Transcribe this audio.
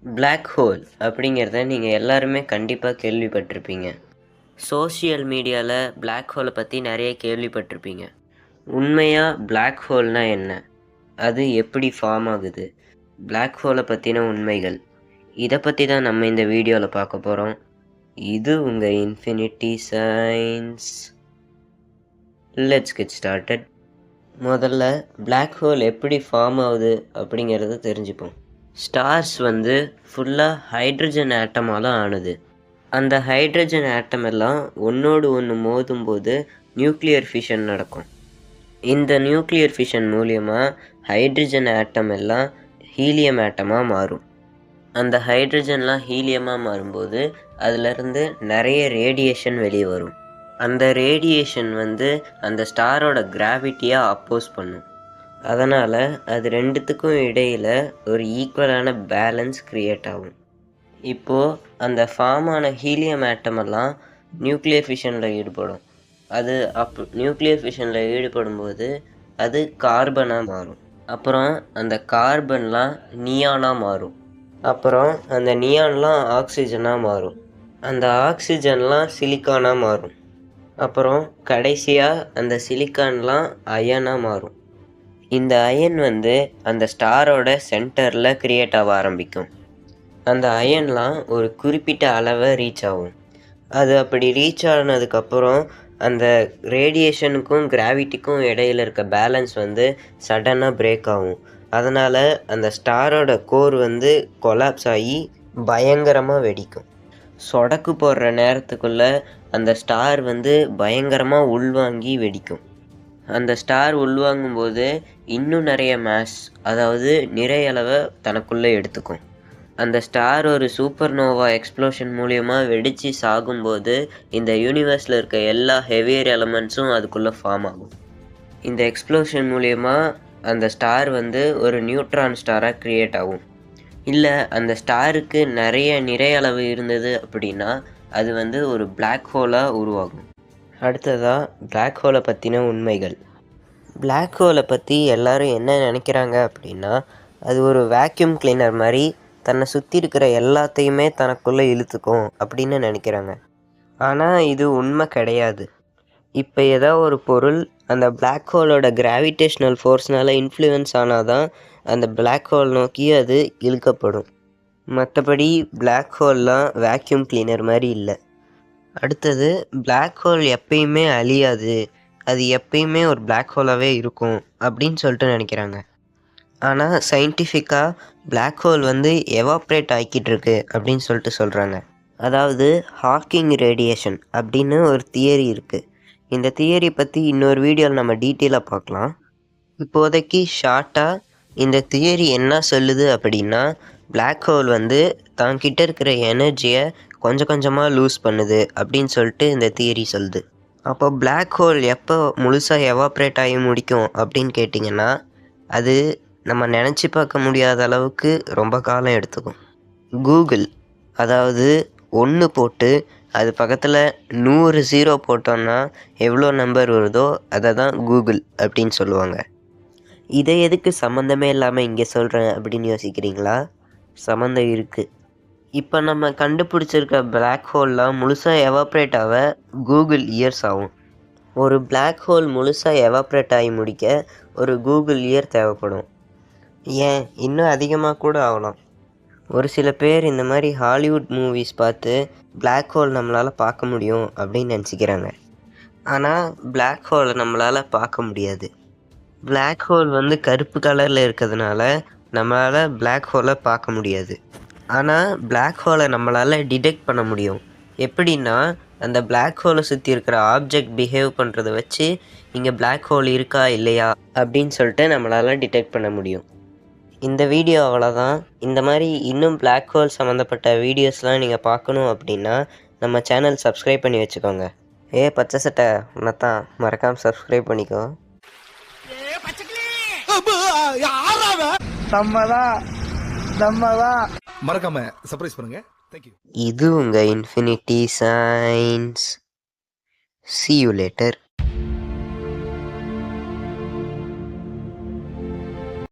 Black hole அப்படிங்கிறத நீங்கள் எல்லாருமே கண்டிப்பாக கேள்விப்பட்டிருப்பீங்க. சோஷியல் மீடியாவில் பிளாக் ஹோலை பற்றி நிறைய கேள்விப்பட்டிருப்பீங்க. உண்மையாக பிளாக் ஹோல்னால் என்ன, அது எப்படி ஃபார்ம் ஆகுது, பிளாக் ஹோலை பற்றின உண்மைகள், இதை பற்றி தான் நம்ம இந்த வீடியோவில் பார்க்க போகிறோம். இது உங்கள் infinity science. Let's get started. முதல்ல பிளாக் ஹோல் எப்படி ஃபார்ம் ஆகுது அப்படிங்கிறத தெரிஞ்சுப்போம். ஸ்டார்ஸ் ஃபுல்லாக ஹைட்ரஜன் ஆட்டமால் ஆனது. அந்த ஹைட்ரஜன் ஆட்டம் எல்லாம் ஒன்றோடு ஒன்று மோதும்போது நியூக்ளியர் ஃபிஷன் நடக்கும். இந்த நியூக்ளியர் ஃபிஷன் மூலியமாக ஹைட்ரஜன் ஆட்டம் எல்லாம் ஹீலியம் ஆட்டமாக மாறும். அந்த ஹைட்ரஜன்லாம் ஹீலியமாக மாறும்போது அதிலிருந்து நிறைய ரேடியேஷன் வெளியே வரும். அந்த ரேடியேஷன் அந்த ஸ்டாரோட கிராவிட்டியை அப்போஸ் பண்ணும். அதனால் அது ரெண்டுத்துக்கும் இடையில் ஒரு ஈக்குவலான பேலன்ஸ் க்ரியேட் ஆகும். இப்போது அந்த ஃபார்ம் ஆன ஹீலியம் ஆட்டமெல்லாம் நியூக்ளியர் ஃபிஷனில் ஈடுபடும். அது நியூக்ளியர் ஃபிஷனில் ஈடுபடும்போது அது கார்பனாக மாறும். அப்புறம் அந்த கார்பன்லாம் நியானாக மாறும். அப்புறம் அந்த நியான்லாம் ஆக்சிஜனாக மாறும். அந்த ஆக்சிஜன்லாம் சிலிக்கானாக மாறும். அப்புறம் கடைசியாக அந்த சிலிக்கான்லாம் அயனாக மாறும். இந்த அயன் அந்த ஸ்டாரோட சென்டரில் க்ரியேட் ஆக ஆரம்பிக்கும். அந்த அயன்லாம் ஒரு குறிப்பிட்ட அளவை ரீச் ஆகும். அது அப்படி ரீச் ஆனதுக்கப்புறம் அந்த ரேடியேஷனுக்கும் கிராவிட்டிக்கும் இடையில் இருக்க பேலன்ஸ் சடனாக பிரேக் ஆகும். அதனால் அந்த ஸ்டாரோட கோர் கொலாப்ஸ் ஆகி பயங்கரமாக வெடிக்கும். சொடக்கு போடுற நேரத்துக்குள்ளே அந்த ஸ்டார் பயங்கரமாக உள்வாங்கி வெடிக்கும். அந்த ஸ்டார் உள்வாங்கும்போது இன்னும் நிறைய மாஸ், அதாவது நிறைய அளவை தனக்குள்ளே எடுத்துக்கும். அந்த ஸ்டார் ஒரு சூப்பர் நோவா எக்ஸ்ப்ளோஷன் மூலியமாக வெடித்து சாகும்போது இந்த யூனிவர்ஸில் இருக்க எல்லா ஹெவியர் எலமெண்ட்ஸும் அதுக்குள்ளே ஃபார்ம் ஆகும். இந்த எக்ஸ்ப்ளோஷன் மூலியமாக அந்த ஸ்டார் ஒரு நியூட்ரான் ஸ்டாராக க்ரியேட் ஆகும். இல்லை அந்த ஸ்டாருக்கு நிறைய அளவு இருந்தது அப்படின்னா அது ஒரு பிளாக் ஹோலாக உருவாகும். அடுத்ததாக பிளாக் ஹோலை பற்றின உண்மைகள். பிளாக் ஹோலை பற்றி எல்லோரும் என்ன நினைக்கிறாங்க அப்படின்னா, அது ஒரு வேக்யூம் கிளீனர் மாதிரி தன்னை சுற்றி இருக்கிற எல்லாத்தையுமே தனக்குள்ளே இழுத்துக்கும் அப்படின்னு நினைக்கிறாங்க. ஆனால் இது உண்மை கிடையாது. இப்போ ஏதோ ஒரு பொருள் அந்த பிளாக் ஹோலோட கிராவிடேஷ்னல் ஃபோர்ஸ்னால் இன்ஃப்ளூயன்ஸ் ஆனால் தான் அந்த பிளாக் ஹோல் நோக்கி அது இழுக்கப்படும். மற்றபடி பிளாக் ஹோல்லாம் வேக்யூம் கிளீனர் மாதிரி இல்லை. அடுத்தது, பிளாக் ஹோல் எப்பயுமே அழியாது, அது எப்பயுமே ஒரு பிளாக் ஹோலாகவே இருக்கும் அப்படின்னு சொல்லிட்டு நினைக்கிறாங்க. ஆனால் சயின்டிஃபிக்காக பிளாக் ஹோல் எவாப்ரேட் ஆகிக்கிட்டு இருக்கு அப்படின்னு சொல்லிட்டு சொல்கிறாங்க. அதாவது ஹாக்கிங் ரேடியேஷன் அப்படின்னு ஒரு தியரி இருக்குது. இந்த தியரி பற்றி இன்னொரு வீடியோவில் நம்ம டீட்டெயிலாக பார்க்கலாம். இப்போதைக்கு ஷார்ட்டாக இந்த தியரி என்ன சொல்லுது அப்படின்னா, பிளாக் ஹோல் தான்கிட்ட இருக்கிற எனர்ஜியை கொஞ்சம் கொஞ்சமாக லூஸ் பண்ணுது அப்படின்னு சொல்லிட்டு இந்த தியரி சொல்லுது. அப்போ பிளாக் ஹோல் எப்போ முழுசாக எவாப்ரேட் ஆகி முடிக்கும் அப்படின்னு கேட்டிங்கன்னா, அது நம்ம நினச்சி பார்க்க முடியாத அளவுக்கு ரொம்ப காலம் எடுத்துக்கும். கூகுள், அதாவது 1 போட்டு அது பக்கத்தில் 100 0 போட்டோன்னா எவ்வளோ நம்பர் வருதோ அதை தான் கூகுள் அப்படின்னு சொல்லுவாங்க. இதை எதுக்கு சம்மந்தமே இல்லாமல் இங்கே சொல்கிறேன் அப்படின்னு யோசிக்கிறீங்களா? சம்மந்தம் இருக்குது. இப்போ நம்ம கண்டுபிடிச்சிருக்க பிளாக் ஹோல்லாம் முழுசாக எவாப்ரேட் ஆக கூகுள் இயர்ஸ் ஆகும். ஒரு பிளாக் ஹோல் முழுசாக எவாப்ரேட் ஆகி முடிக்க ஒரு கூகுள் இயர் தேவைப்படும். ஏன் இன்னும் அதிகமாக கூட ஆகலாம். ஒரு சில பேர் இந்த மாதிரி ஹாலிவுட் மூவிஸ் பார்த்து பிளாக் ஹோல் நம்மளால் பார்க்க முடியும் அப்படின்னு நினச்சிக்கிறாங்க. ஆனால் பிளாக் ஹோலை நம்மளால் பார்க்க முடியாது. பிளாக் ஹோல் கருப்பு கலரில் இருக்கிறதுனால நம்மளால் பிளாக் ஹோலை பார்க்க முடியாது. ஆனால் பிளாக் ஹோலை நம்மளால் டிடெக்ட் பண்ண முடியும். எப்படின்னா, அந்த பிளாக் ஹோலை சுற்றி இருக்கிற ஆப்ஜெக்ட் பிஹேவ் பண்ணுறதை வச்சு இங்கே பிளாக் ஹோல் இருக்கா இல்லையா அப்படின்னு சொல்லிட்டு நம்மளால் டிடெக்ட் பண்ண முடியும். இந்த வீடியோ அவ்வளோதான். இந்த மாதிரி இன்னும் பிளாக் ஹோல் சம்மந்தப்பட்ட வீடியோஸ்லாம் நீங்கள் பார்க்கணும் அப்படின்னா நம்ம சேனல் சப்ஸ்கிரைப் பண்ணி வச்சுக்கோங்க. பச்சை சட்டை உன்னத்தான் மறக்காமல் சப்ஸ்கிரைப் பண்ணிக்கோ. மறக்காம சர்ப்ரைஸ் பண்ணுங்க. தேங்க்யூ. இது உங்கள் infinity science. See you later.